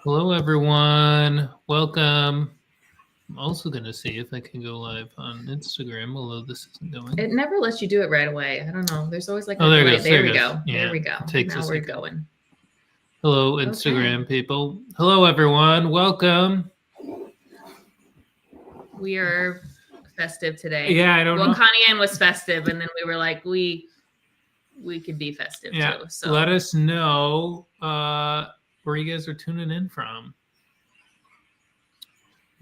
Hello, everyone. Welcome. I'm also going to see if I can go live on Instagram, although this isn't going. It never lets you do it right away. I don't know. There's always like Oh, a there it delay. goes. There There we it go. goes. Yeah, There we go. it takes a Now we're second. going. Hello, Instagram people. Hello, everyone. Welcome. We are festive today. Yeah, I don't know. Well, Connie Ann was festive, and then we were like, we could be festive too. So let us know where you guys are tuning in from.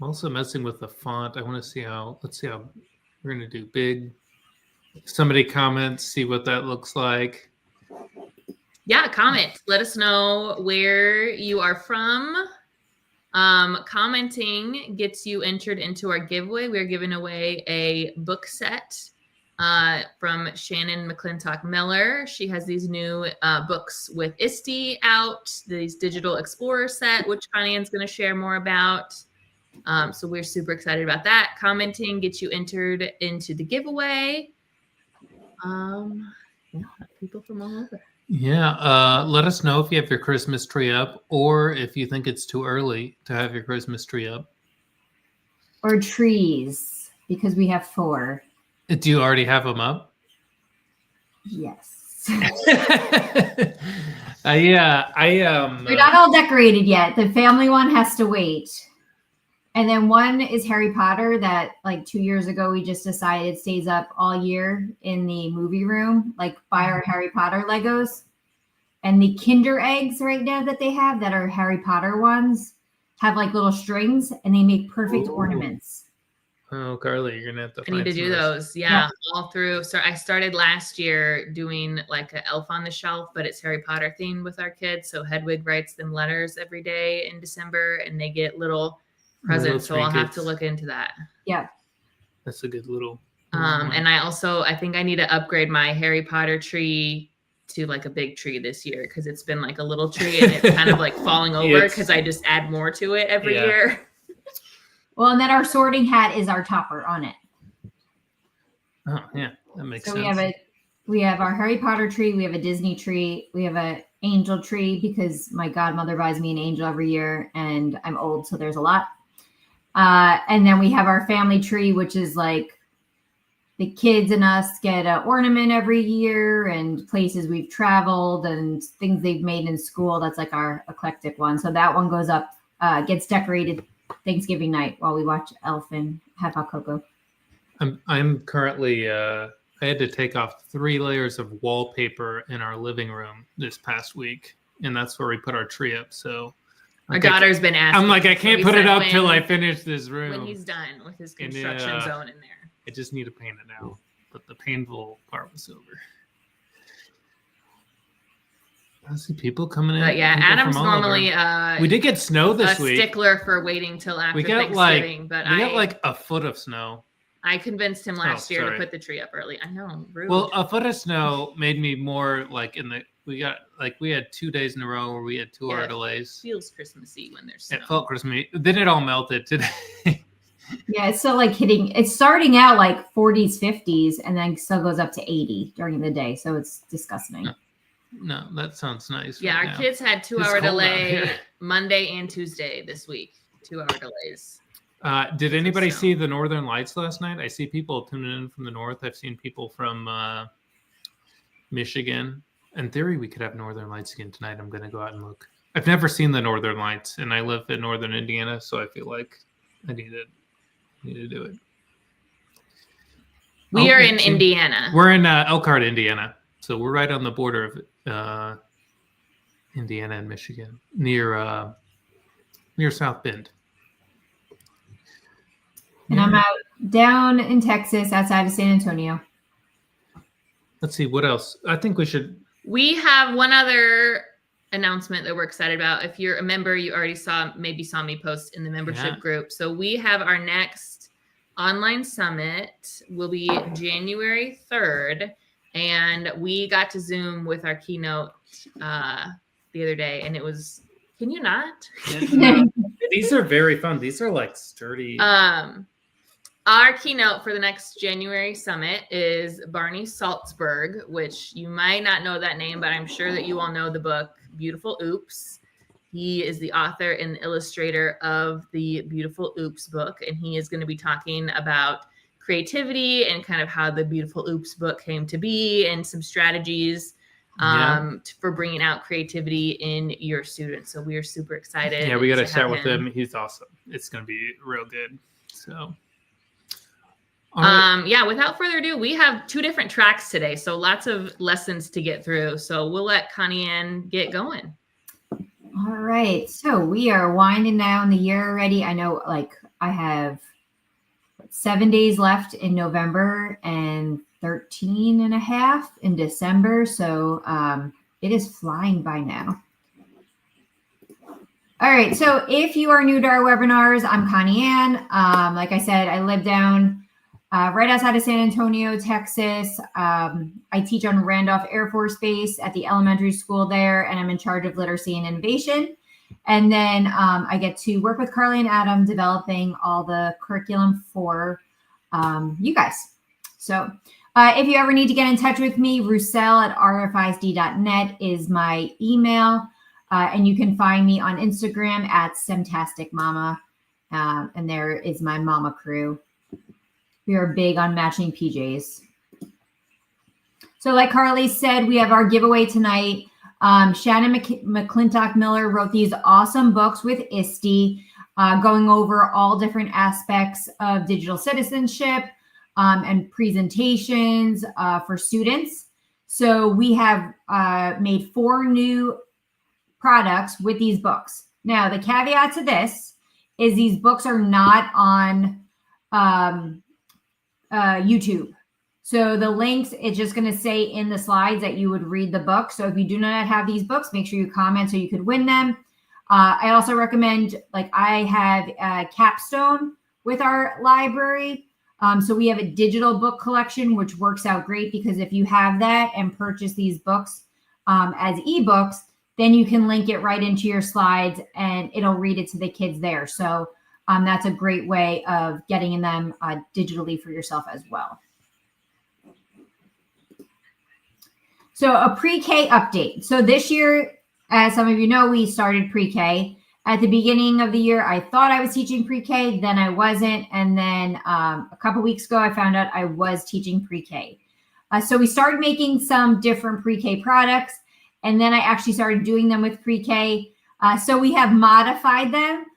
I'm also messing with the font. I want to see how. Let's see how we're going to do big. Somebody comments, see what that looks like. Yeah, comment. Let us know where you are from. Commenting gets you entered into our giveaway. We're giving away a book set from Shannon McClintock Miller. She has these new books with ISTE out, these Digital Explorer set, which Connie Ann's going to share more about. So we're super excited about that. Commenting gets you entered into the giveaway. Yeah, people from all over. Yeah, let us know if you have your Christmas tree up or if you think it's too early to have your Christmas tree up. Or trees, because we have 4. Do you already have them up? Yes. They're not all decorated yet. The family one has to wait. And then one is Harry Potter that like 2 years ago, we just decided stays up all year in the movie room, like by our Harry Potter Legos. And the Kinder eggs right now that they have that are Harry Potter ones have like little strings and they make perfect ornaments. Oh, Carly, you're going to have to I need to do those. Yeah, all through. So I started last year doing like an Elf on the Shelf, but it's Harry Potter themed with our kids. So Hedwig writes them letters every day in December and they get little presents, so I'll have to look into that. Yeah, that's a good little and I think I need to upgrade my Harry Potter tree to like a big tree this year because it's been like a little tree and it's kind of like falling over because I just add more to it every year. Well, and then our sorting hat is our topper on it. Oh yeah, that makes sense. So we have our Harry Potter tree, we have a Disney tree, we have an angel tree because my godmother buys me an angel every year and I'm old, so there's a lot. And then we have our family tree, which is like the kids and us get an ornament every year and places we've traveled and things they've made in school. That's like our eclectic one. So that one goes up, gets decorated Thanksgiving night while we watch Elf and have hot cocoa. I'm currently, I had to take off 3 layers of wallpaper in our living room this past week. And that's where we put our tree up. So our daughter's been asking. I'm like, I can't put it up till I finish this room. When he's done with his construction zone in there. I just need to paint it now. But the painful part was over. I see people coming in. But yeah, Adam's normally we did get snow this week. A stickler for waiting till after Thanksgiving. We got like a foot of snow. I convinced him last year to put the tree up early. I know. Rude. Well, a foot of snow made me more like we had 2 days in a row where we had 2 hour delays. It feels Christmassy when there's snow. It felt Christmassy. Then it all melted today. Yeah, it's still like it's starting out like 40s, 50s, and then still goes up to 80 during the day. So it's disgusting. No, that sounds nice. Yeah, our kids had 2 hour delay Monday and Tuesday this week. 2 hour delays. Did anybody see the Northern Lights last night? I see people tuning in from the north. I've seen people from Michigan. In theory, we could have Northern Lights again tonight. I'm going to go out and look. I've never seen the Northern Lights, and I live in Northern Indiana, so I feel like I need to do it. We are in Indiana. We're in Elkhart, Indiana. So we're right on the border of Indiana and Michigan, near South Bend. And I'm out down in Texas, outside of San Antonio. Let's see, what else? I think we should. We have one other announcement that we're excited about. If you're a member, you already saw me post in the membership group. So we have our next online summit will be January 3rd. And we got to Zoom with our keynote the other day, and it was, can you not? These are very fun. These are like sturdy. Our keynote for the next January summit is Barney Salzberg, which you might not know that name, but I'm sure that you all know the book Beautiful Oops. He is the author and illustrator of the Beautiful Oops book, and he is going to be talking about creativity and kind of how the Beautiful Oops book came to be and some strategies for bringing out creativity in your students. So we are super excited. Yeah, we got to chat with him. He's awesome. It's going to be real good. So, yeah, without further ado, we have 2 different tracks today. So lots of lessons to get through. So we'll let Connie Ann get going. All right. So we are winding down the year already. I know I have 7 days left in November and 13 and a half in December. So it is flying by now. All right. So if you are new to our webinars, I'm Connie Ann. Like I said, I live down right outside of San Antonio, Texas. I teach on Randolph Air Force Base at the elementary school there, and I'm in charge of literacy and innovation. And then I get to work with Carly and Adam developing all the curriculum for you guys. So if you ever need to get in touch with me, roussel@rfisd.net is my email. And you can find me on Instagram at Semtasticmama. And there is my mama crew. We are big on matching PJs. So like Carly said, we have our giveaway tonight. Shannon McClintock Miller wrote these awesome books with ISTE, going over all different aspects of digital citizenship and presentations for students. So we have made 4 new products with these books. Now, the caveat to this is these books are not on YouTube. So the links, it's just going to say in the slides that you would read the book. So if you do not have these books, make sure you comment so you could win them. I also recommend, I have a capstone with our library. So we have a digital book collection, which works out great because if you have that and purchase these books as ebooks, then you can link it right into your slides and it'll read it to the kids there. So that's a great way of getting them digitally for yourself as well. So a pre-K update. So this year, as some of you know, we started pre-K. At the beginning of the year, I thought I was teaching pre-K, then I wasn't. And then a couple weeks ago, I found out I was teaching pre-K. So we started making some different pre-K products. And then I actually started doing them with pre-K. So we have modified them.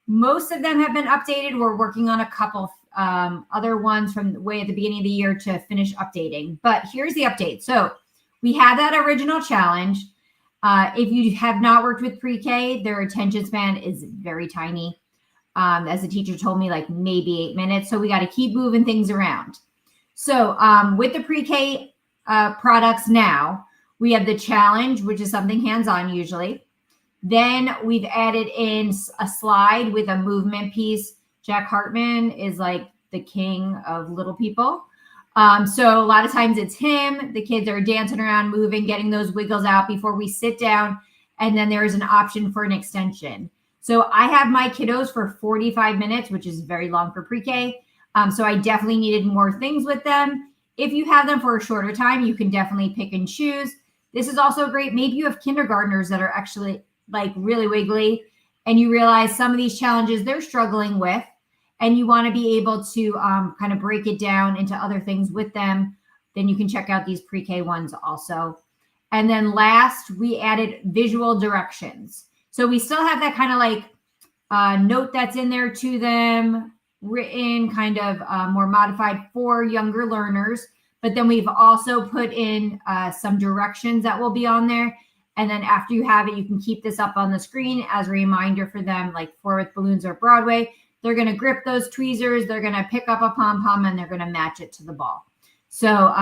Most of them have been updated. We're working on a couple other ones from way at the beginning of the year to finish updating. But here's the update. So we have that original challenge. If you have not worked with pre-K, their attention span is very tiny. As the teacher told me, maybe 8 minutes. So we got to keep moving things around. So with the pre-K products now, we have the challenge, which is something hands-on usually. Then we've added in a slide with a movement piece. Jack Hartman is the king of little people. So a lot of times it's him. The kids are dancing around, moving, getting those wiggles out before we sit down. And then there is an option for an extension. So I have my kiddos for 45 minutes, which is very long for pre-K. So I definitely needed more things with them. If you have them for a shorter time, you can definitely pick and choose. This is also great. Maybe you have kindergartners that are actually really wiggly and you realize some of these challenges they're struggling with and you want to be able to kind of break it down into other things with them, then you can check out these pre-K ones also. And then last, we added visual directions. So we still have that kind of note that's in there to them, written kind of more modified for younger learners. But then we've also put in some directions that will be on there. And then after you have it, you can keep this up on the screen as a reminder for them, like For With Balloons or Broadway. They're going to grip those tweezers. They're going to pick up a pom-pom and they're going to match it to the ball. So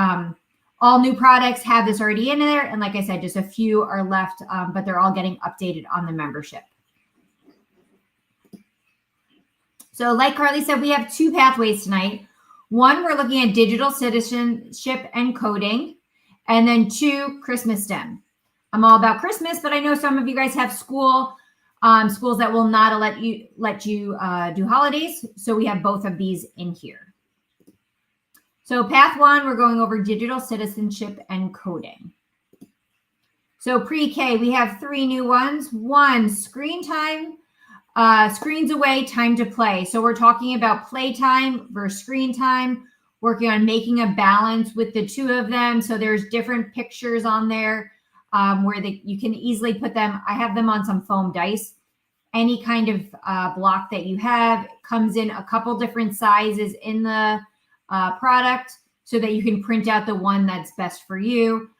all new products have this already in there. And like I said, just a few are left, but they're all getting updated on the membership. So like Carly said, we have 2 pathways tonight. 1, we're looking at digital citizenship and coding. And then 2, Christmas STEM. I'm all about Christmas, but I know some of you guys have schools that will not let you do holidays. So we have both of these in here. So path 1, we're going over digital citizenship and coding. So pre-K, we have 3 new ones. One, screen time, screens away, time to play. So we're talking about playtime versus screen time, working on making a balance with the two of them. So there's different pictures on there where you can easily put them. I have them on some foam dice. Any kind of block that you have comes in a couple different sizes in the product so that you can print out the one that's best for you.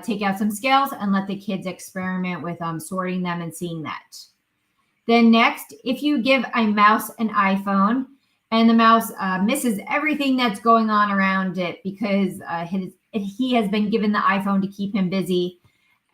Take out some scales and let the kids experiment with sorting them and seeing that. Then next, if you give a mouse an iPhone and the mouse misses everything that's going on around it because he has been given the iPhone to keep him busy.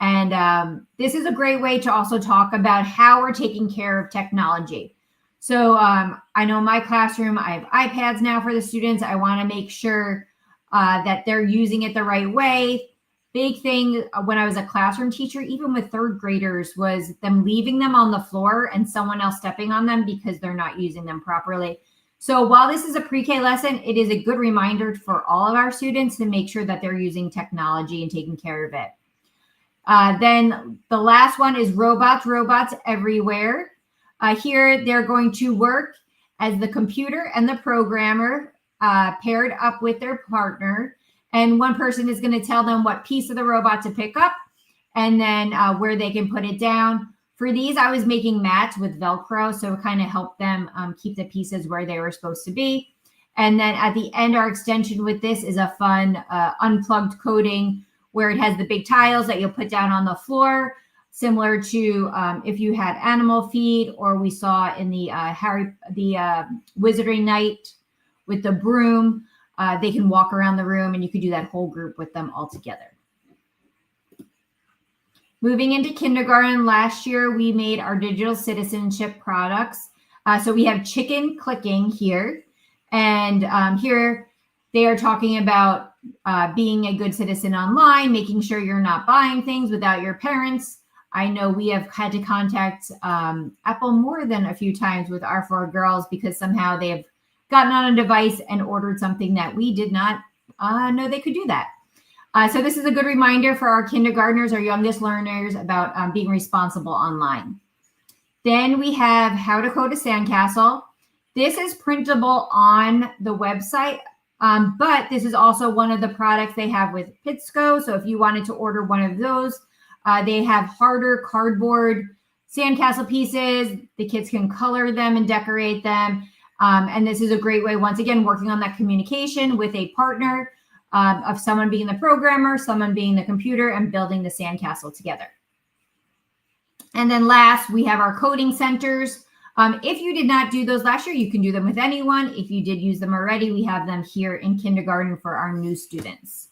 And this is a great way to also talk about how we're taking care of technology. So I know in my classroom, I have iPads now for the students. I want to make sure that they're using it the right way. Big thing when I was a classroom teacher, even with third graders, was them leaving them on the floor and someone else stepping on them because they're not using them properly. So while this is a pre-K lesson, it is a good reminder for all of our students to make sure that they're using technology and taking care of it. Then the last one is robots everywhere. Here they're going to work as the computer and the programmer paired up with their partner. And one person is going to tell them what piece of the robot to pick up and then where they can put it down. For these, I was making mats with Velcro, so it kind of helped them keep the pieces where they were supposed to be. And then at the end, our extension with this is a fun unplugged coding where it has the big tiles that you'll put down on the floor, similar to if you had animal feed, or we saw in the Wizarding Night with the broom. They can walk around the room and you could do that whole group with them all together. Moving into kindergarten, last year we made our digital citizenship products. So we have chicken clicking here. And here they are talking about being a good citizen online, making sure you're not buying things without your parents. I know we have had to contact Apple more than a few times with our 4 girls because somehow they have gotten on a device and ordered something that we did not know they could do that. So this is a good reminder for our kindergartners, our youngest learners, about being responsible online. Then we have how to code a sandcastle. This is printable on the website, but this is also one of the products they have with Pitsco. So if you wanted to order one of those, they have harder cardboard sandcastle pieces. The kids can color them and decorate them. And this is a great way, once again, working on that communication with a partner of someone being the programmer, someone being the computer, and building the sandcastle together. And then last, we have our coding centers. If you did not do those last year, you can do them with anyone. If you did use them already, we have them here in kindergarten for our new students.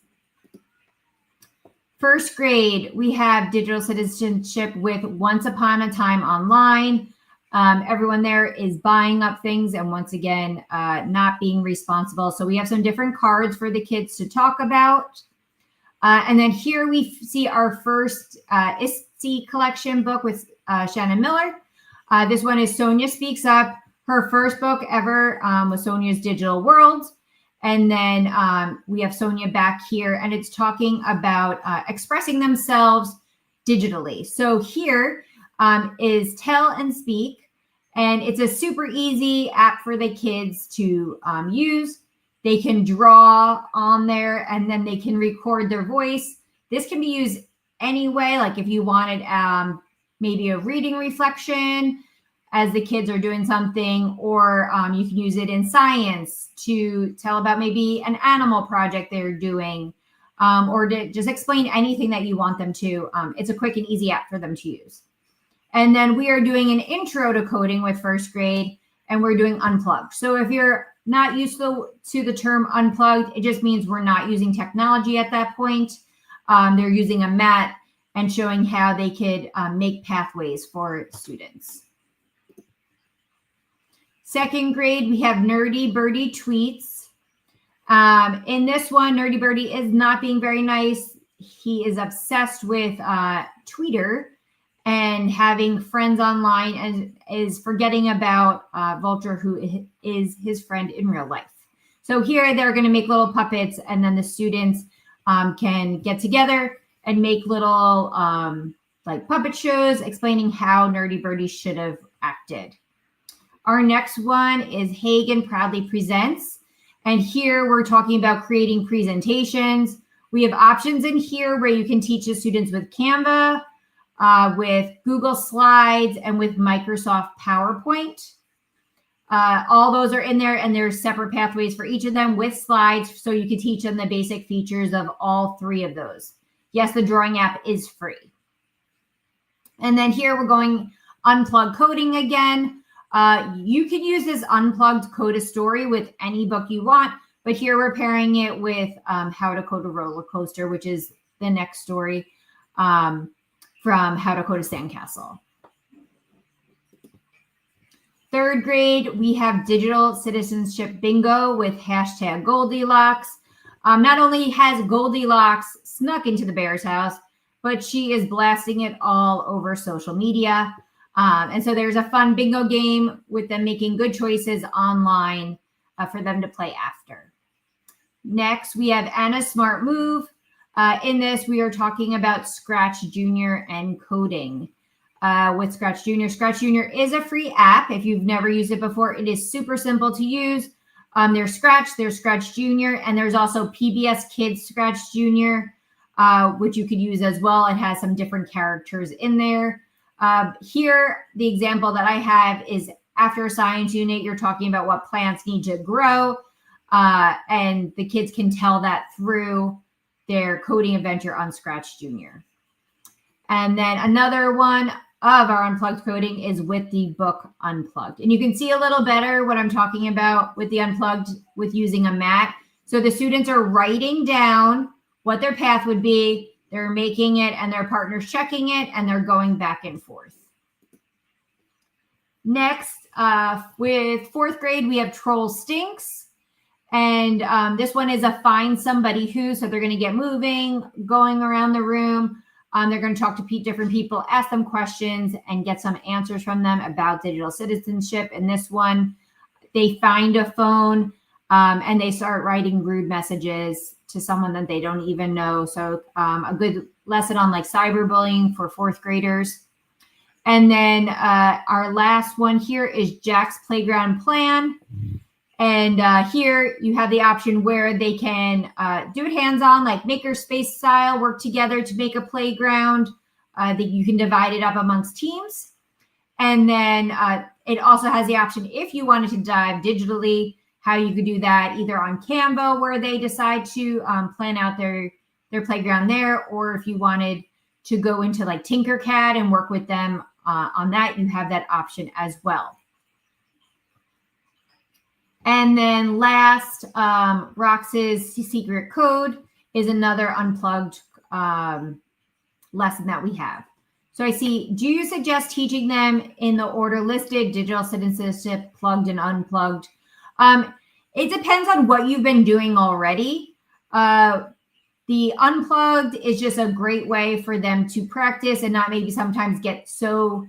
First grade, we have digital citizenship with Once Upon a Time Online. Everyone there is buying up things and once again, not being responsible. So we have some different cards for the kids to talk about. And then here we see our first ISTE collection book with Shannon Miller. This one is Sonia Speaks Up. Her first book ever was Sonia's Digital World. And then we have Sonia back here and it's talking about expressing themselves digitally. So here is Tell and Speak. And it's a super easy app for the kids to use. They can draw on there and then they can record their voice. This can be used anyway, like if you wanted maybe a reading reflection as the kids are doing something, or you can use it in science to tell about maybe an animal project they're doing, or to just explain anything that you want them to. It's a quick and easy app for them to use. And then we are doing an intro to coding with first grade, and we're doing unplugged. So if you're not used to the term unplugged, it just means we're not using technology at that point. They're using a mat and showing how they could make pathways for students. Second grade, we have Nerdy Birdie Tweets. In this one, Nerdy Birdie is not being very nice. He is obsessed with Twitter and having friends online and is forgetting about Vulture, who is his friend in real life. So here they're going to make little puppets and then the students can get together and make little like puppet shows explaining how Nerdy Birdie should have acted. Our next one is Hagen Proudly Presents. And here we're talking about creating presentations. We have options in here where you can teach the students with Canva, with Google Slides, and with Microsoft PowerPoint. All those are in there, and there's separate pathways for each of them with slides, so you can teach them the basic features of all three of those. Yes, the drawing app is free. And then here we're going unplugged coding again. You can use this unplugged code a story with any book you want, but here we're pairing it with How to Code a Roller Coaster, which is the next story from How to Code a Sandcastle. Third grade, we have digital citizenship bingo with hashtag Goldilocks. Not only has Goldilocks snuck into the bear's house, but she is blasting it all over social media. And so there's a fun bingo game with them making good choices online for them to play after. Next, we have Anna's Smart Move. In this, we are talking about Scratch Junior and coding. With Scratch Junior. Scratch Junior is a free app. If you've never used it before, it is super simple to use. There's Scratch Junior, and there's also PBS Kids Scratch Junior, which you could use as well. It has some different characters in there. Here, the example that I have is after a science unit, you're talking about what plants need to grow, and the kids can tell that through their coding adventure on Scratch Junior. And then another one of our unplugged coding is with the book Unplugged. And you can see a little better what I'm talking about with the unplugged with using a mat. So the students are writing down what their path would be. They're making it and their partner's checking it and they're going back and forth. Next, with fourth grade, we have Troll Stinks. And this one is a find somebody who, so they're going to get moving, going around the room. They're going to talk to different people, ask them questions, and get some answers from them about digital citizenship. In this one, they find a phone and they start writing rude messages to someone that they don't even know. So a good lesson on like cyberbullying for fourth graders. And then our last one here is Jack's Playground Plan. And here you have the option where they can do it hands-on, like makerspace style, work together to make a playground that you can divide it up amongst teams. And then it also has the option, if you wanted to dive digitally, how you could do that either on Canva, where they decide to plan out their playground there, or if you wanted to go into like Tinkercad and work with them on that, you have that option as well. And then last, Rox's Secret Code is another unplugged lesson that we have. So I see, do you suggest teaching them in the order listed, digital citizenship, plugged and unplugged? It depends on what you've been doing already. The unplugged is just a great way for them to practice and not maybe sometimes get so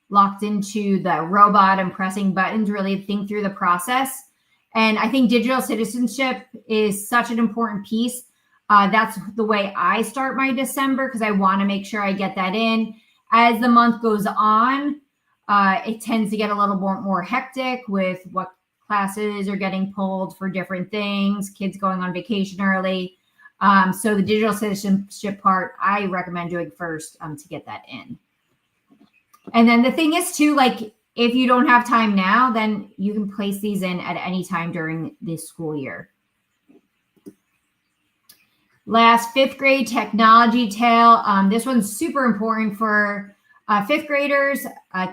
locked into the robot and pressing buttons, really think through the process. And I think digital citizenship is such an important piece. That's the way I start my December, because I want to make sure I get that in. As the month goes on, it tends to get a little more hectic with what classes are getting pulled for different things, kids going on vacation early. So the digital citizenship part, I recommend doing first to get that in. And then the thing is too, like if you don't have time now, then you can place these in at any time during this school year. Last, fifth grade technology tale. This one's super important for fifth graders.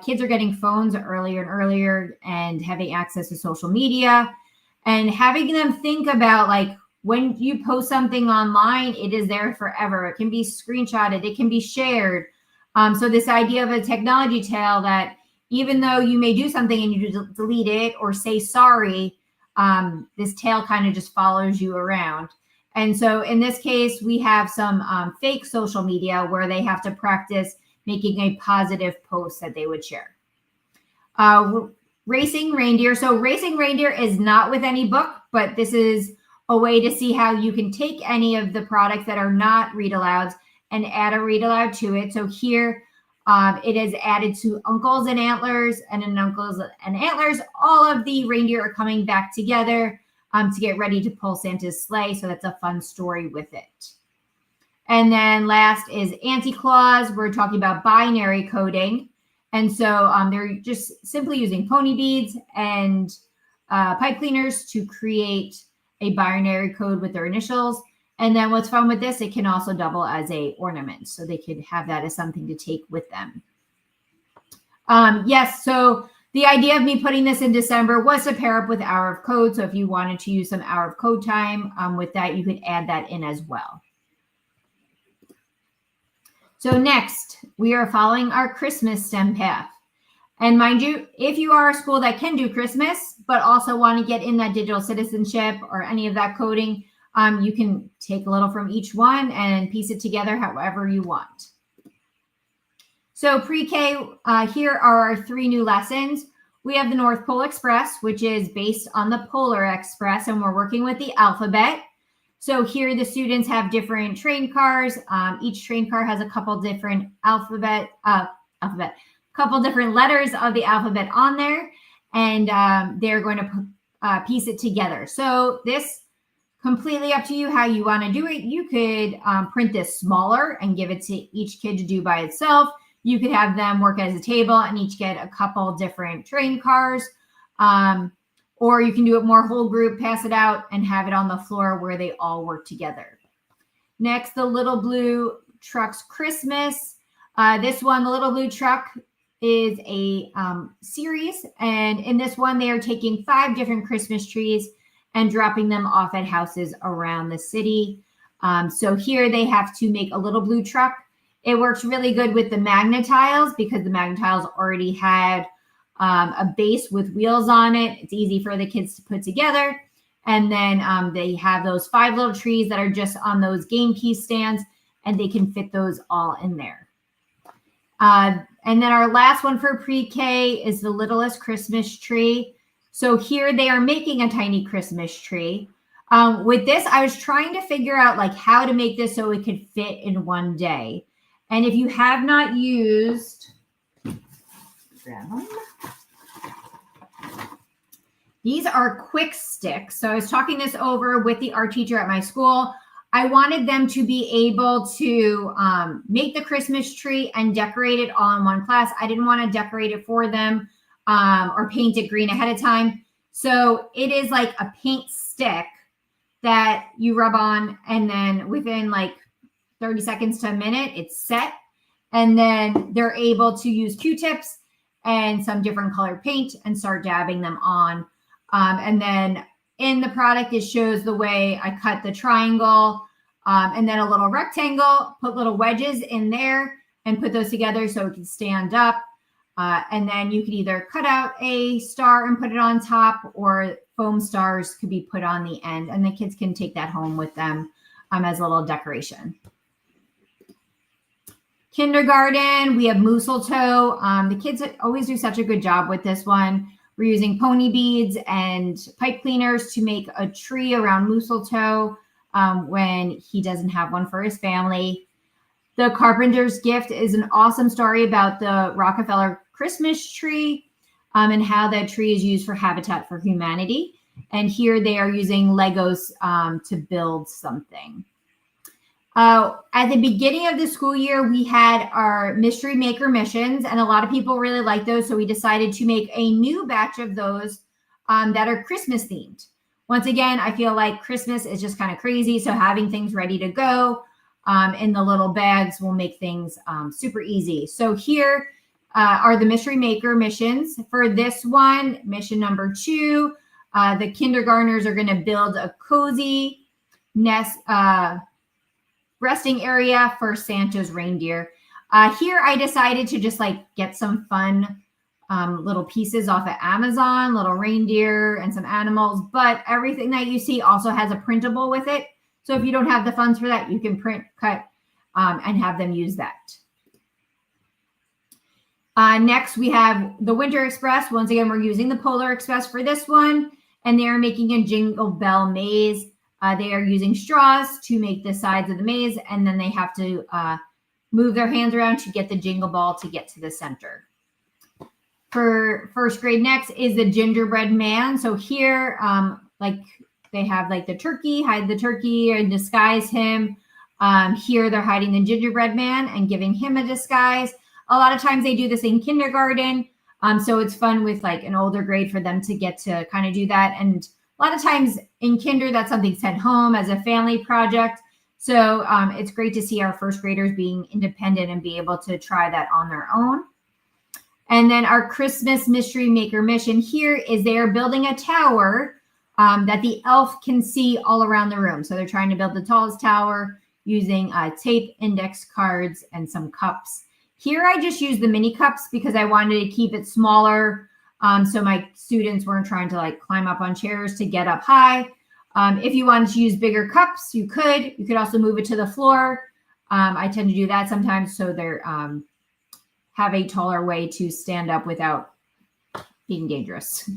Kids are getting phones earlier and earlier and having access to social media, and having them think about like when you post something online, it is there forever. It can be screenshotted, it can be shared. So this idea of a technology tale that even though you may do something and you delete it or say sorry, this tale kind of just follows you around. And so in this case, we have some fake social media where they have to practice making a positive post that they would share. Racing Reindeer. So Racing Reindeer is not with any book, but this is a way to see how you can take any of the products that are not read alouds and add a read aloud to it. So here it is added to Uncles and Antlers, and in Uncles and Antlers, all of the reindeer are coming back together to get ready to pull Santa's sleigh. So that's a fun story with it. And then last is Anti-Claus. We're talking about binary coding. And so they're just simply using pony beads and pipe cleaners to create a binary code with their initials. And then what's fun with this, it can also double as a ornament. So they could have that as something to take with them. Yes, so the idea of me putting this in December was to pair up with Hour of Code. So if you wanted to use some Hour of Code time with that, you could add that in as well. So next, we are following our Christmas STEM path. And mind you, if you are a school that can do Christmas, but also want to get in that digital citizenship or any of that coding, you can take a little from each one and piece it together however you want. So pre-K, here are our 3 new lessons. We have the North Pole Express, which is based on the Polar Express, and we're working with the alphabet. So here the students have different train cars. Each train car has a couple different couple different letters of the alphabet on there, and they're going to piece it together. So this completely up to you how you want to do it. You could print this smaller and give it to each kid to do by itself. You could have them work as a table and each get a couple different train cars. Or you can do it more whole group, pass it out, and have it on the floor where they all work together. Next, the Little Blue Truck's Christmas. This one, the Little Blue Truck, is a series. And in this one, they are taking 5 different Christmas trees and dropping them off at houses around the city. So here they have to make a little blue truck. It works really good with the Magna-Tiles because the Magna-Tiles already had a base with wheels on it. It's easy for the kids to put together. And then they have those 5 little trees that are just on those game piece stands, and they can fit those all in there. And then our last one for pre-K is the Littlest Christmas Tree. So here they are making a tiny Christmas tree. With this, I was trying to figure out like how to make this so it could fit in one day. And if you have not used, these are quick sticks. So I was talking this over with the art teacher at my school. I wanted them to be able to make the Christmas tree and decorate it all in one class. I didn't want to decorate it for them or paint it green ahead of time. So it is like a paint stick that you rub on, and then within like 30 seconds to a minute, it's set. And then they're able to use Q-tips and some different colored paint and start dabbing them on. And then in the product, it shows the way I cut the triangle and then a little rectangle, put little wedges in there and put those together so it can stand up. And then you could either cut out a star and put it on top, or foam stars could be put on the end, and the kids can take that home with them as a little decoration. Kindergarten, we have mistletoe. The kids always do such a good job with this one. We're using pony beads and pipe cleaners to make a tree around mistletoe when he doesn't have one for his family. The Carpenter's Gift is an awesome story about the Rockefeller Christmas tree and how that tree is used for Habitat for Humanity. And here they are using Legos to build something. At the beginning of the school year, we had our Mystery Maker missions, and a lot of people really like those. So we decided to make a new batch of those that are Christmas themed. Once again, I feel like Christmas is just kind of crazy. So having things ready to go in the little bags will make things super easy. So here are the Mystery Maker missions. For this one, mission number 2, the kindergartners are going to build a cozy nest resting area for Santa's reindeer. Here I decided to just like get some fun little pieces off of Amazon, little reindeer and some animals, but everything that you see also has a printable with it. So if you don't have the funds for that, you can print, cut, and have them use that. Next, we have the Winter Express. Once again, we're using the Polar Express for this one, and they're making a Jingle Bell maze. They are using straws to make the sides of the maze, and then they have to move their hands around to get the jingle ball to get to the center. For first grade next is the gingerbread man. So here, like they have like the turkey, hide the turkey and disguise him. Here they're hiding the gingerbread man and giving him a disguise. A lot of times they do this in kindergarten. So it's fun with like an older grade for them to get to kind of do that. And a lot of times in kinder, that's something sent home as a family project. So it's great to see our first graders being independent and be able to try that on their own. And then our Christmas Mystery Maker mission here is they are building a tower that the elf can see all around the room. So they're trying to build the tallest tower using tape, index cards, and some cups. Here I just used the mini cups because I wanted to keep it smaller so my students weren't trying to like climb up on chairs to get up high. If you wanted to use bigger cups, you could. You could also move it to the floor. I tend to do that sometimes so they're have a taller way to stand up without being dangerous.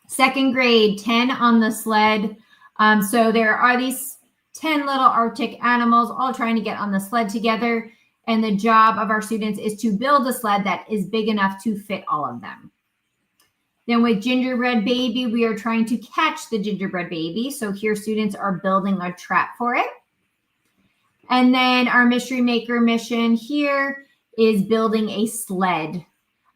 Second grade, 10 on the sled. So there are these 10 little Arctic animals all trying to get on the sled together. And the job of our students is to build a sled that is big enough to fit all of them. Then with gingerbread baby, we are trying to catch the gingerbread baby. So here students are building a trap for it. And then our Mystery Maker mission here is building a sled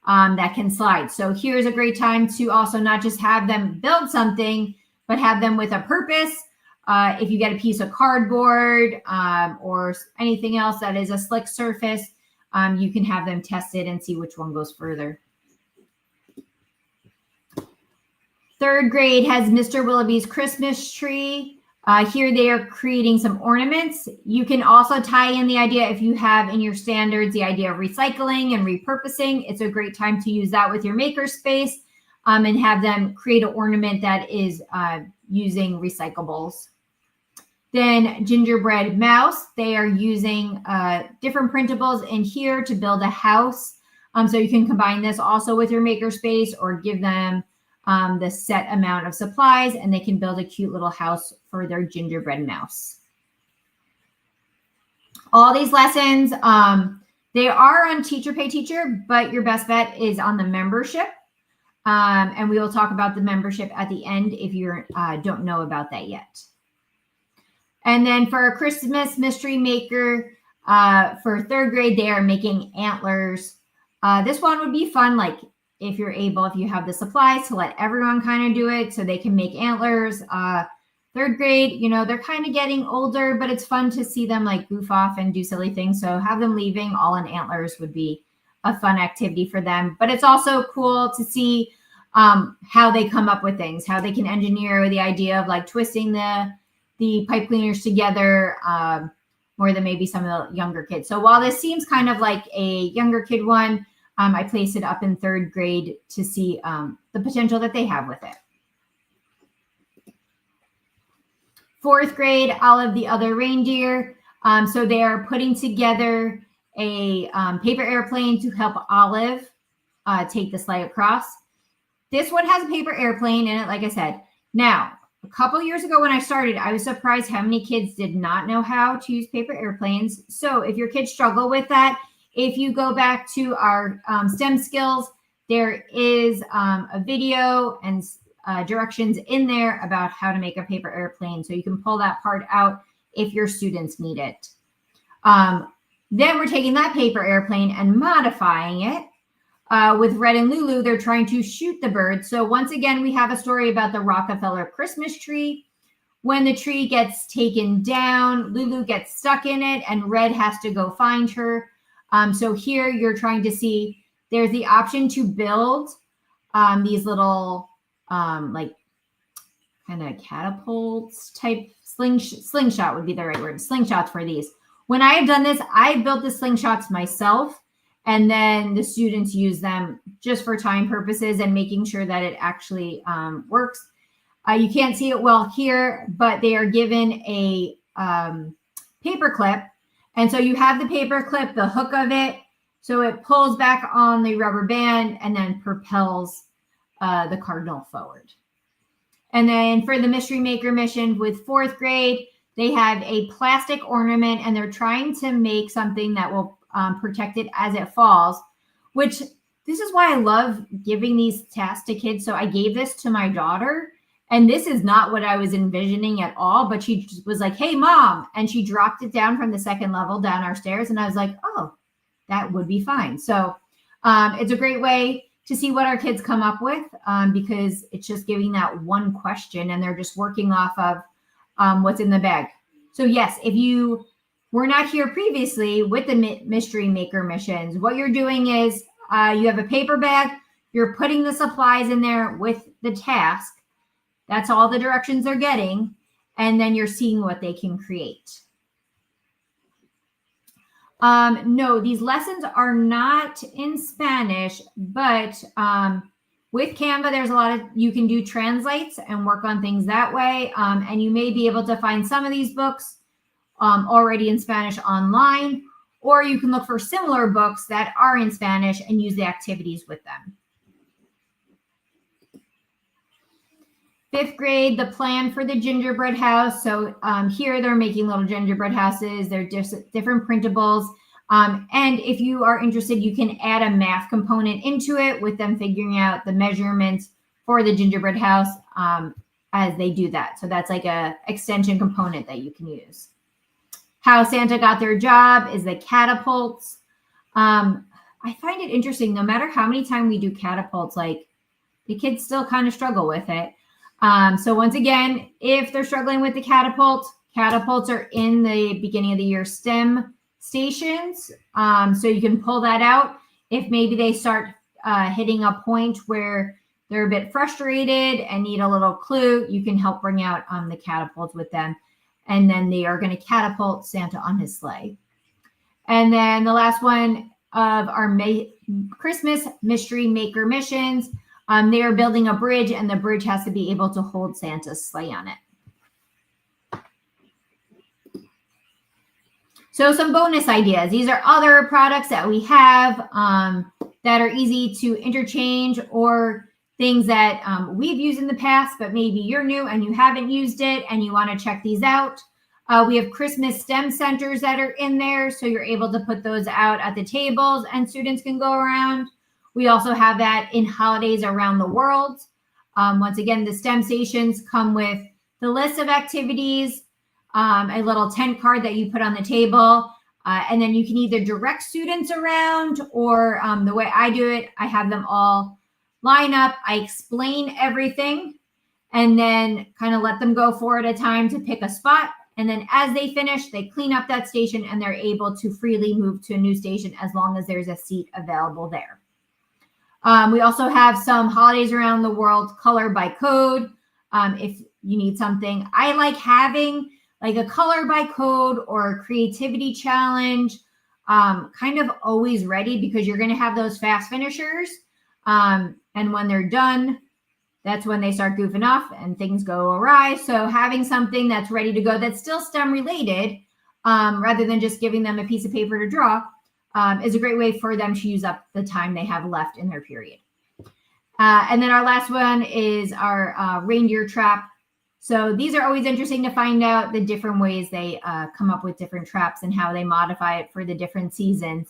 that can slide. So here's a great time to also not just have them build something, but have them with a purpose. If you get a piece of cardboard or anything else that is a slick surface, you can have them test it and see which one goes further. Third grade has Mr. Willoughby's Christmas tree. Here they are creating some ornaments. You can also tie in the idea, if you have in your standards, the idea of recycling and repurposing. It's a great time to use that with your makerspace and have them create an ornament that is using recyclables. Then gingerbread mouse, they are using different printables in here to build a house. So you can combine this also with your makerspace or give them the set amount of supplies and they can build a cute little house for their gingerbread mouse. All these lessons, they are on Teacher Pay Teacher, but your best bet is on the membership. And we will talk about the membership at the end if you don't know about that yet. And then for our Christmas Mystery Maker, for third grade, they are making antlers. This one would be fun, like if you're able, if you have the supplies, to let everyone kind of do it so they can make antlers. Third grade, you know, they're kind of getting older, but it's fun to see them like goof off and do silly things. So have them leaving all in antlers would be a fun activity for them. But it's also cool to see how they come up with things, how they can engineer the idea of like twisting the pipe cleaners together more than maybe some of the younger kids. So while this seems kind of like a younger kid one, I placed it up in third grade to see the potential that they have with it. Fourth grade, all of the other reindeer. So they are putting together a paper airplane to help Olive take the sleigh across. This one has a paper airplane in it, like I said. Now, a couple years ago when I started, I was surprised how many kids did not know how to use paper airplanes. So if your kids struggle with that, if you go back to our STEM skills, there is a video and directions in there about how to make a paper airplane. So you can pull that part out if your students need it. Then we're taking that paper airplane and modifying it. With Red and Lulu, they're trying to shoot the bird. So once again, we have a story about the Rockefeller Christmas tree. When the tree gets taken down, Lulu gets stuck in it and Red has to go find her. So here you're trying to see, there's the option to build these little like kind of catapults type slingshot would be the right word. Slingshots for these. When I have done this, I built the slingshots myself. And then the students use them just for time purposes and making sure that it actually works. You can't see it well here, but they are given a paper clip. And so you have the paper clip, the hook of it. So it pulls back on the rubber band and then propels the cardinal forward. And then for the Mystery Maker mission with 4th grade, they have a plastic ornament and they're trying to make something that will protect it as it falls, which this is why I love giving these tasks to kids. So I gave this to my daughter, and this is not what I was envisioning at all, but she was like, hey, Mom, and she dropped it down from the 2nd level down our stairs, and I was like, oh, that would be fine. So it's a great way to see what our kids come up with because it's just giving that one question, and they're just working off of what's in the bag. So yes, if you were not here previously with the Mystery Maker missions, what you're doing is you have a paper bag, you're putting the supplies in there with the task. That's all the directions they're getting. And then you're seeing what they can create. No, these lessons are not in Spanish, but with Canva, there's a lot of, you can do translates and work on things that way. And you may be able to find some of these books already in Spanish online, or you can look for similar books that are in Spanish and use the activities with them. 5th grade, the plan for the gingerbread house. So here they're making little gingerbread houses. They're just different printables. And if you are interested, you can add a math component into it with them figuring out the measurements for the gingerbread house as they do that. So that's like a extension component that you can use. How Santa got their job is the catapults. I find it interesting, no matter how many times we do catapults, like the kids still kind of struggle with it. So once again, if they're struggling with the catapults are in the beginning of the year STEM stations. So you can pull that out. If maybe they start hitting a point where they're a bit frustrated and need a little clue, you can help bring out the catapults with them. And then they are going to catapult Santa on his sleigh. And then the last one of our Christmas Mystery Maker missions, they are building a bridge, and the bridge has to be able to hold Santa's sleigh on it. So some bonus ideas. These are other products that we have that are easy to interchange, or things that we've used in the past, but maybe you're new and you haven't used it and you want to check these out. We have Christmas STEM centers that are in there, so you're able to put those out at the tables and students can go around. We also have that in holidays around the world. Once again, the STEM stations come with the list of activities, a little tent card that you put on the table, and then you can either direct students around, or the way I do it, I have them all line up. I explain everything and then kind of let them go 4 at a time to pick a spot. And then as they finish, they clean up that station and they're able to freely move to a new station as long as there's a seat available there. We also have some holidays around the world color by code. If you need something, I like having like a color by code or a creativity challenge kind of always ready, because you're going to have those fast finishers. And when they're done, that's when they start goofing off and things go awry. So having something that's ready to go that's still STEM related, rather than just giving them a piece of paper to draw, is a great way for them to use up the time they have left in their period. And then our last one is our reindeer trap. So these are always interesting to find out the different ways they come up with different traps and how they modify it for the different seasons.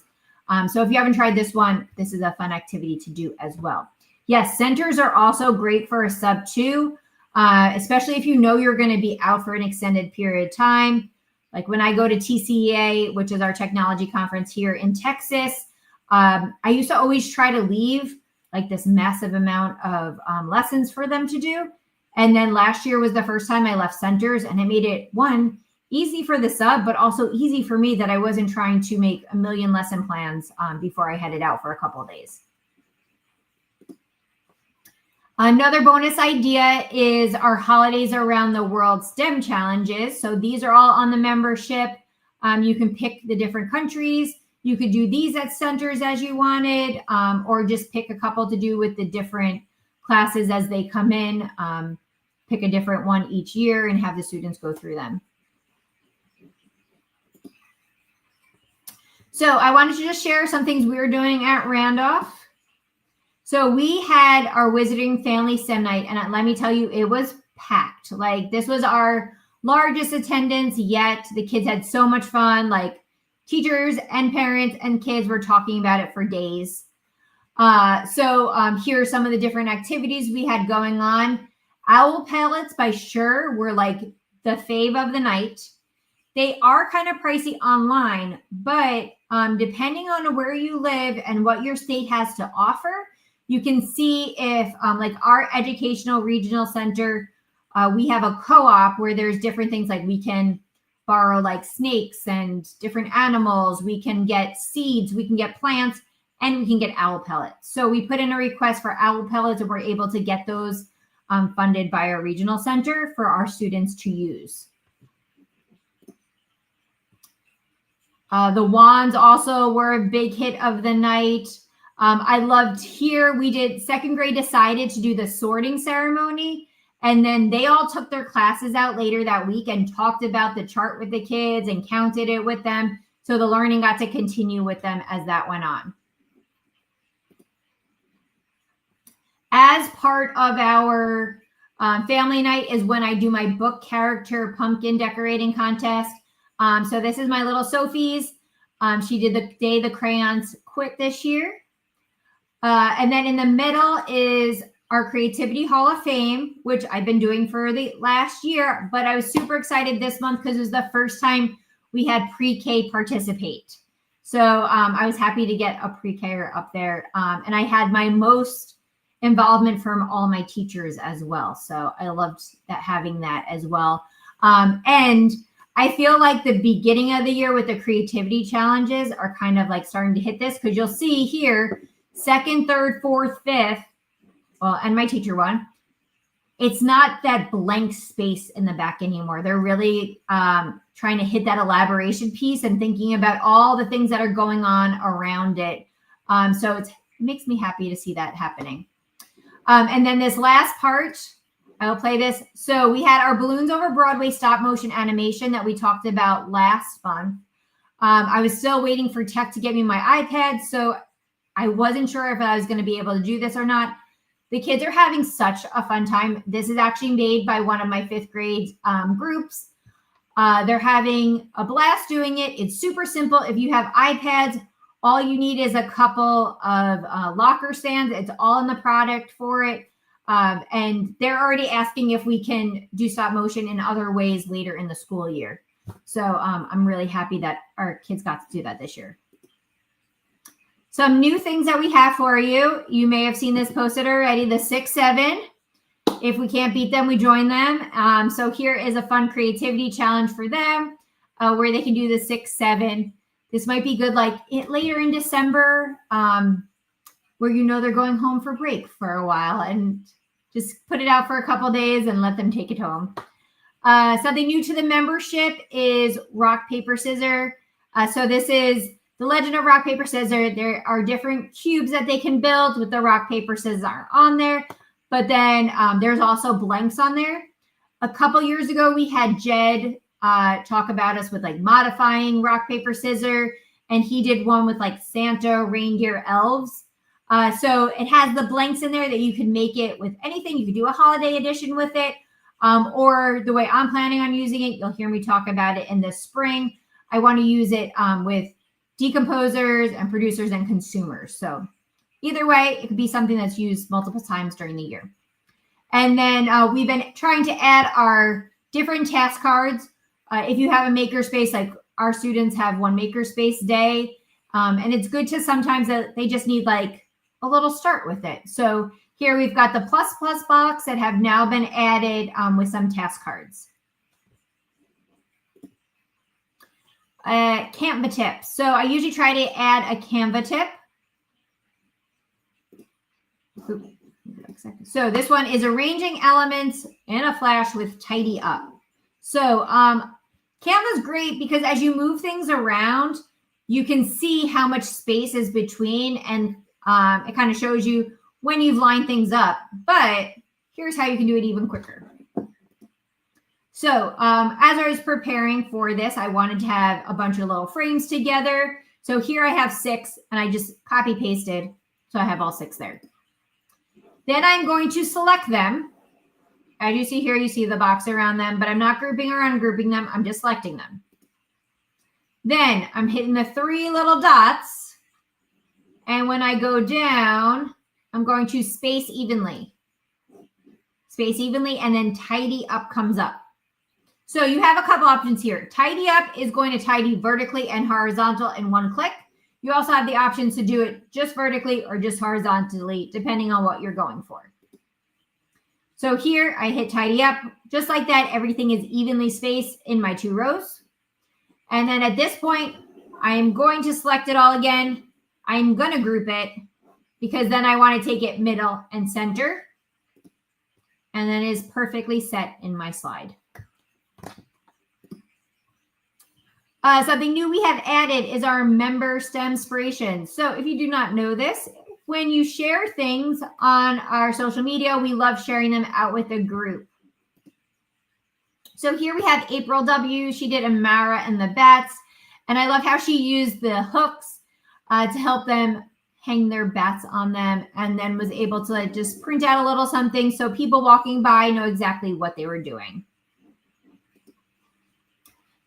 So if you haven't tried this one, this is a fun activity to do as well. Yes, centers are also great for a sub 2, especially if you know you're going to be out for an extended period of time. Like when I go to TCEA, which is our technology conference here in Texas, I used to always try to leave like this massive amount of lessons for them to do. And then last year was the first time I left centers, and it made it, one, easy for the sub, but also easy for me that I wasn't trying to make a million lesson plans before I headed out for a couple of days. Another bonus idea is our holidays around the world STEM challenges. So these are all on the membership. You can pick the different countries. You could do these at centers as you wanted, or just pick a couple to do with the different classes as they come in. Pick a different one each year and have the students go through them. So I wanted to just share some things we were doing at Randolph. So we had our Wizarding Family STEM Night, and let me tell you, it was packed. Like this was our largest attendance yet. The kids had so much fun. Like teachers and parents and kids were talking about it for days. So here are some of the different activities we had going on. Owl pellets by Sure were like the fave of the night. They are kind of pricey online, but depending on where you live and what your state has to offer, you can see if like our educational regional center, we have a co-op where there's different things like we can borrow like snakes and different animals. We can get seeds, we can get plants, and we can get owl pellets. So we put in a request for owl pellets and we're able to get those funded by our regional center for our students to use. The wands also were a big hit of the night. I loved here, we did, second grade decided to do the sorting ceremony, and then they all took their classes out later that week and talked about the chart with the kids and counted it with them. So the learning got to continue with them as that went on. As part of our family night is when I do my book character pumpkin decorating contest. So this is my little Sophie's. She did the day the crayons quit this year. And then in the middle is our Creativity Hall of Fame, which I've been doing for the last year, but I was super excited this month because it was the first time we had pre-K participate. So I was happy to get a pre-K up there. And I had my most involvement from all my teachers as well. So I loved that, having that as well. And I feel like the beginning of the year with the creativity challenges are kind of like starting to hit this, because you'll see here, second, third, fourth, fifth, well, and my teacher one, it's not that blank space in the back anymore. They're really trying to hit that elaboration piece and thinking about all the things that are going on around it. So it makes me happy to see that happening. And then this last part, I will play this. So we had our Balloons Over Broadway stop motion animation that we talked about last month. I was still waiting for tech to get me my iPad, so I wasn't sure if I was going to be able to do this or not. The kids are having such a fun time. This is actually made by one of my fifth grade groups. They're having a blast doing it. It's super simple. If you have iPads, all you need is a couple of locker stands. It's all in the product for it. And they're already asking if we can do stop motion in other ways later in the school year. So I'm really happy that our kids got to do that this year. Some new things that we have for you. You may have seen this posted already, the 6-7. If we can't beat them, we join them. So here is a fun creativity challenge for them where they can do the 6-7. This might be good like later in December where you know they're going home for break for a while, and just put it out for a couple days and let them take it home. Something new to the membership is rock, paper, scissors. So this is the Legend of Rock, Paper, Scissors. There are different cubes that they can build with the rock, paper, scissors are on there. But then there's also blanks on there. A couple years ago, we had Jed talk about us with like modifying rock, paper, scissors. And he did one with like Santa, reindeer, elves. So it has the blanks in there that you can make it with anything. You could do a holiday edition with it. Or the way I'm planning on using it, you'll hear me talk about it in the spring. I want to use it with decomposers and producers and consumers. So either way, it could be something that's used multiple times during the year. And then we've been trying to add our different task cards. If you have a makerspace, like our students have one makerspace day, and it's good to sometimes that they just need like a little start with it. So here we've got the plus box that have now been added with some task cards. Canva tip. So I usually try to add a Canva tip. So this one is arranging elements in a flash with tidy up. So Canva is great because as you move things around, you can see how much space is between, and it kind of shows you when you've lined things up. But here's how you can do it even quicker. So as I was preparing for this, I wanted to have a bunch of little frames together. So here I have 6, and I just copy pasted. So I have all 6 there. Then I'm going to select them. as you see here, you see the box around them, but I'm not grouping or ungrouping them. I'm just selecting them. Then I'm hitting the 3 little dots. And when I go down, I'm going to space evenly. Space evenly, and then tidy up comes up. So you have a couple options here. Tidy up is going to tidy vertically and horizontal in one click. You also have the options to do it just vertically or just horizontally, depending on what you're going for. So here I hit tidy up. Just like that, everything is evenly spaced in my 2 rows. And then at this point, I am going to select it all again. I'm going to group it because then I want to take it middle and center. And then it is perfectly set in my slide. Something new we have added is our member STEMspiration. So if you do not know this, when you share things on our social media, we love sharing them out with a group. So here we have April W. She did Amara and the bats. And I love how she used the hooks to help them hang their bats on them, and then was able to just print out a little something so people walking by know exactly what they were doing.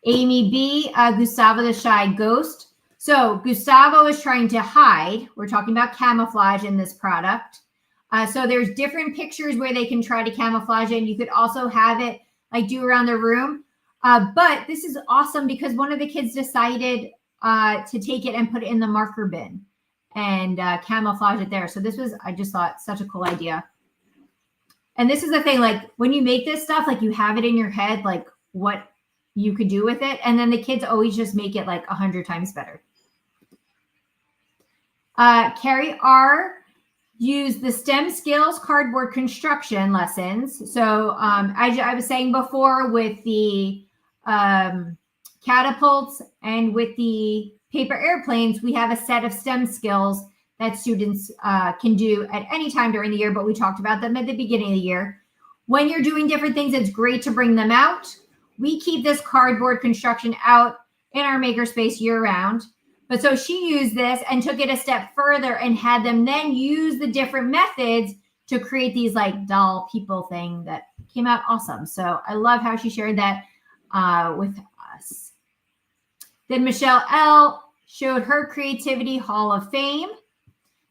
Amy B, Gustavo the Shy Ghost. So Gustavo is trying to hide. We're talking about camouflage in this product. So there's different pictures where they can try to camouflage it. And you could also have it like do around the room. But this is awesome because one of the kids decided to take it and put it in the marker bin and camouflage it there. So this was, I just thought, such a cool idea. And this is the thing, like when you make this stuff, like you have it in your head, like what you could do with it. And then the kids always just make it like 100 times better. Carrie R used the STEM skills cardboard construction lessons. So as I was saying before, with the catapults and with the paper airplanes, we have a set of STEM skills that students can do at any time during the year, but we talked about them at the beginning of the year. When you're doing different things, it's great to bring them out. We keep this cardboard construction out in our makerspace year round. But so she used this and took it a step further and had them then use the different methods to create these like doll people thing that came out awesome. So I love how she shared that with us. Then Michelle L showed her Creativity Hall of Fame.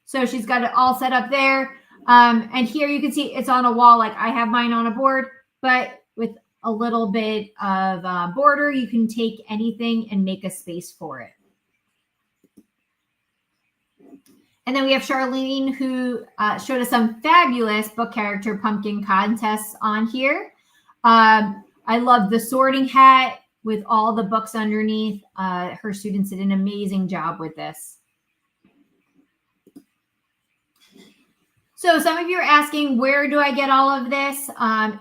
So she's got it all set up there. And here you can see it's on a wall. Like I have mine on a board, but with a little bit of border, you can take anything and make a space for it. And then we have Charlene, who showed us some fabulous book character pumpkin contests on here. I love the sorting hat with all the books underneath. Her students did an amazing job with this. So some of you are asking, where do I get all of this?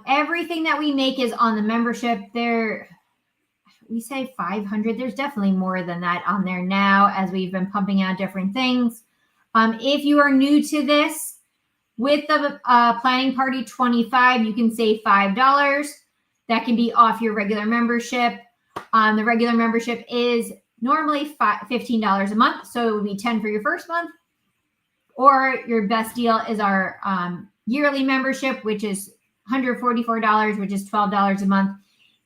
Everything that we make is on the membership. There, we say 500. There's definitely more than that on there now as we've been pumping out different things. If you are new to this, with the Planning Party 25, you can save $5. That can be off your regular membership. The regular membership is normally $15 a month, so it would be $10 for your first month. Or your best deal is our yearly membership, which is $144, which is $12 a month.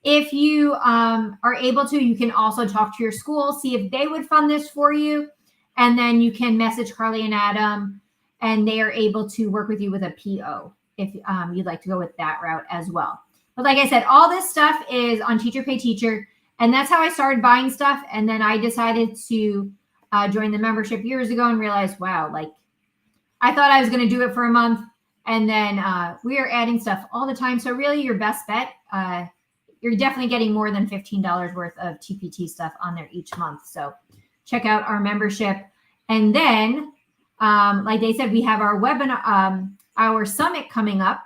If you are able to, you can also talk to your school, see if they would fund this for you. And then you can message Carly and Adam, and they are able to work with you with a PO if you'd like to go with that route as well. But like I said, all this stuff is on Teacher Pay Teacher, and that's how I started buying stuff. And then I decided to join the membership years ago and realized, wow, like I thought I was going to do it for a month, and then we are adding stuff all the time. So really your best bet, you're definitely getting more than $15 worth of TPT stuff on there each month. So check out our membership. And then, like they said, we have our webinar, our summit coming up,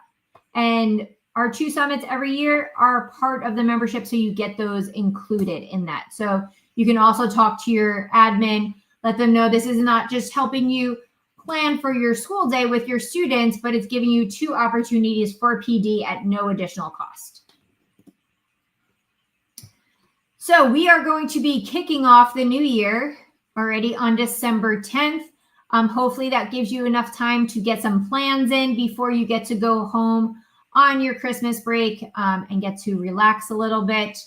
and our 2 summits every year are part of the membership. So you get those included in that. So you can also talk to your admin, let them know this is not just helping you plan for your school day with your students, but it's giving you 2 opportunities for PD at no additional cost. So we are going to be kicking off the new year already on December 10th. Hopefully that gives you enough time to get some plans in before you get to go home on your Christmas break and get to relax a little bit.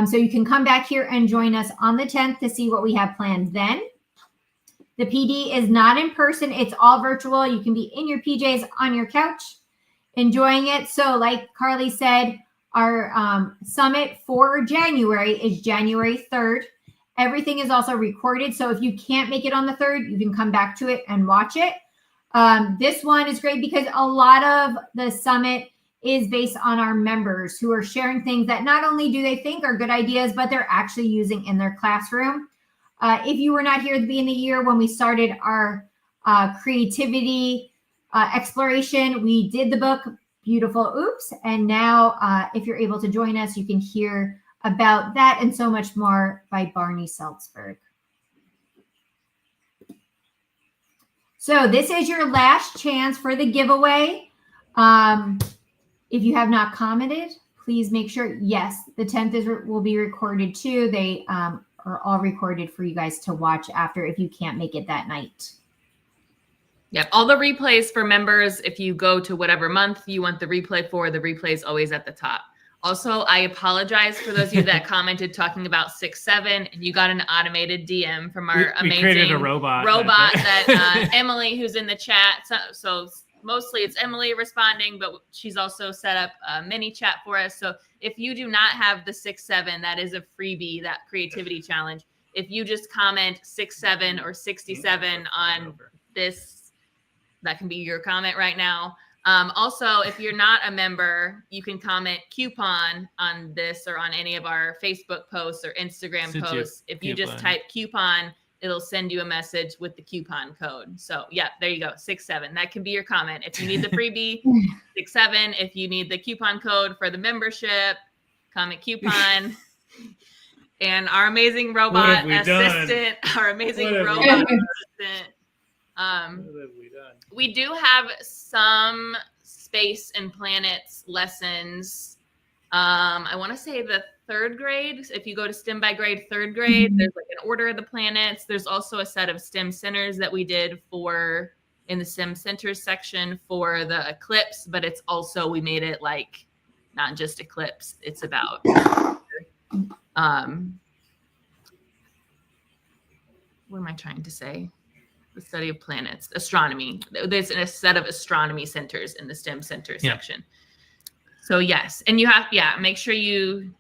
So you can come back here and join us on the 10th to see what we have planned then. The PD is not in person. It's all virtual. You can be in your PJs on your couch enjoying it. So like Carly said, our summit for January is January 3rd. Everything is also recorded. So if you can't make it on the 3rd, you can come back to it and watch it. This one is great because a lot of the summit is based on our members who are sharing things that not only do they think are good ideas, but they're actually using in their classroom. If you were not here at the beginning of the year when we started our creativity exploration, we did the book Beautiful Oops. And now if you're able to join us, you can hear about that and so much more by Barney Seltzberg. So this is your last chance for the giveaway. If you have not commented, please make sure, yes, the 10th will be recorded too. They are all recorded for you guys to watch after if you can't make it that night. Yep. All the replays for members, if you go to whatever month you want the replay for, the replay is always at the top. Also, I apologize for those of you that commented talking about 6-7 and you got an automated DM from our amazing created a robot that Emily, who's in the chat. So mostly it's Emily responding, but she's also set up a mini chat for us. So if you do not have the 6-7, that is a freebie, that creativity challenge. If you just comment 6-7 or 67 on this, that can be your comment right now. Also, if you're not a member, you can comment coupon on this or on any of our Facebook posts or Instagram posts. If you just type coupon, it'll send you a message with the coupon code. So yeah, there you go. 6-7. That can be your comment. If you need the freebie, 6-7. If you need the coupon code for the membership, comment coupon. And our amazing robot assistant, we do have some space and planets lessons. I want to say the 3rd grade. If you go to STEM by grade 3rd grade, there's like an order of the planets. There's also a set of STEM centers that we did in the STEM centers section for the eclipse, but it's also, we made it like not just eclipse. It's about what am I trying to say? The study of planets, astronomy. There's a set of astronomy centers in the STEM center section. So yes, and you have, make sure you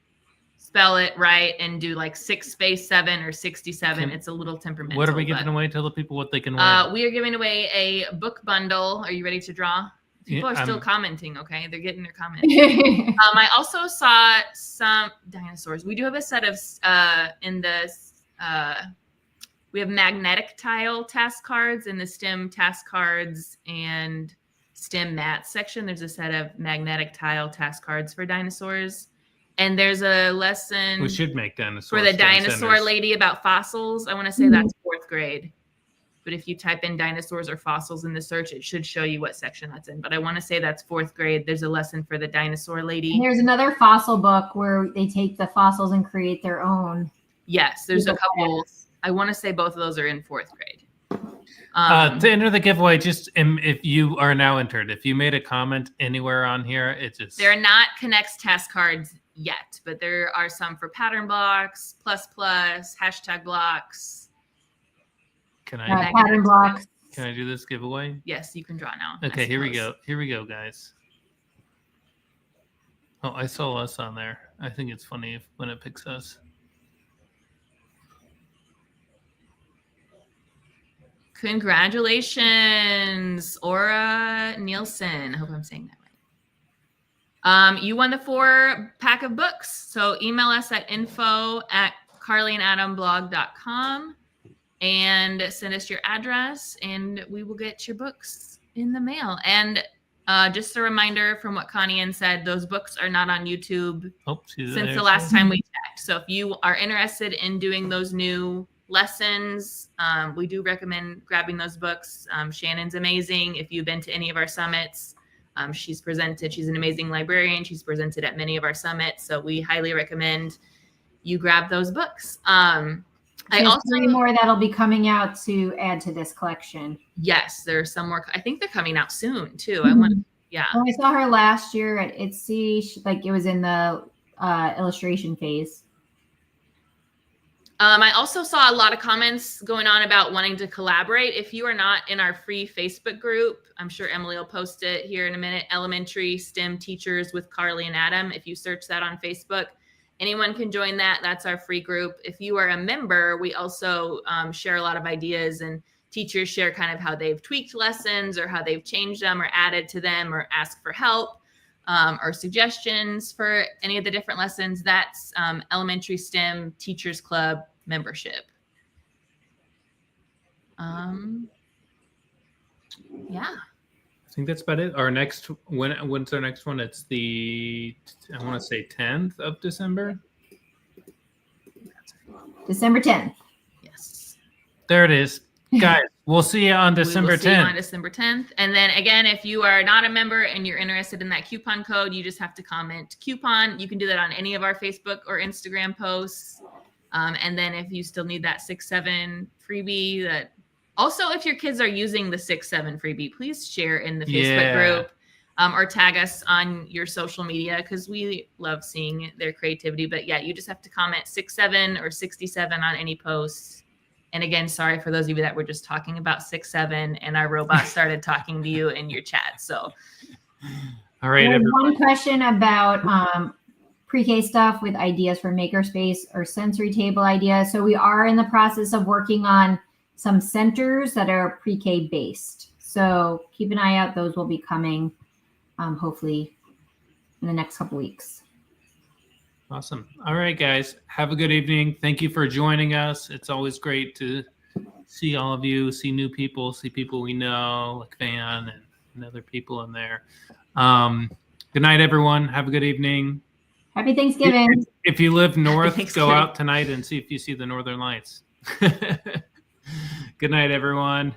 spell it right and do like 6-7 or 67. It's a little temperamental. What are we giving away? Tell the people what they can win. We are giving away a book bundle. Are you ready to draw? People are still commenting. Okay, they're getting their comments. I also saw some dinosaurs. We do have a set of we have magnetic tile task cards in the STEM task cards and STEM math section. There's a set of magnetic tile task cards for dinosaurs. And there's a lesson. We should make dinosaurs for the dinosaur lady about fossils. I want to say that's 4th grade. But if you type in dinosaurs or fossils in the search, it should show you what section that's in. But I want to say that's 4th grade. There's a lesson for the dinosaur lady. And there's another fossil book where they take the fossils and create their own. Yes, there's a couple. I want to say both of those are in 4th grade. To enter the giveaway, just if you are now entered, if you made a comment anywhere on here, it just... They're not Connects task cards yet, but there are some for pattern blocks, hashtag blocks. Can I pattern blocks? Can I do this giveaway? Yes, you can draw now. Okay, here we go. Here we go, guys. Oh, I saw us on there. I think it's funny when it picks us. Congratulations, Aura Nielsen. I hope I'm saying that right. You won the 4-pack of books. So email us at info@carlyandadamblog.com and send us your address and we will get your books in the mail. And just a reminder from what Connie Ann said, those books are not on YouTube since the last time we checked. So if you are interested in doing those new lessons, we do recommend grabbing those books. Shannon's amazing. If you've been to any of our summits, she's presented. She's an amazing librarian. She's presented at many of our summits. So we highly recommend you grab those books. I also 3 more that'll be coming out to add to this collection. Yes, there's some more. I think they're coming out soon too. I want Yeah. When I saw her last year at ITSY, like it was in the illustration phase. I also saw a lot of comments going on about wanting to collaborate. If you are not in our free Facebook group, I'm sure Emily will post it here in a minute, Elementary STEM Teachers with Carly and Adam. If you search that on Facebook, anyone can join that. That's our free group. If you are a member, we also share a lot of ideas, and teachers share kind of how they've tweaked lessons or how they've changed them or added to them or asked for help. Or suggestions for any of the different lessons. That's Elementary STEM Teachers Club membership. Yeah. I think that's about it. Our next, when's our next one? It's the, I want to say 10th of December. December 10th. Yes. There it is. Guys, we'll see you on December 10th. See you on December 10th. And then again, if you are not a member and you're interested in that coupon code, you just have to comment coupon. You can do that on any of our Facebook or Instagram posts. And then if you still need that 6-7 freebie, that also, if your kids are using the 6-7 freebie, please share in the Facebook group or tag us on your social media, because we love seeing their creativity. But yeah, you just have to comment 6-7 or 67 on any posts. And again, sorry for those of you that were just talking about 6-7 and our robot started talking to you in your chat. So, all right. One question about pre-K stuff with ideas for makerspace or sensory table ideas. So we are in the process of working on some centers that are pre-K based. So keep an eye out. Those will be coming hopefully in the next couple weeks. Awesome. All right, guys. Have a good evening. Thank you for joining us. It's always great to see all of you, see new people, see people we know, like Van and other people in there. Good night, everyone. Have a good evening. Happy Thanksgiving. If you live north, go out tonight and see if you see the Northern Lights. Good night, everyone.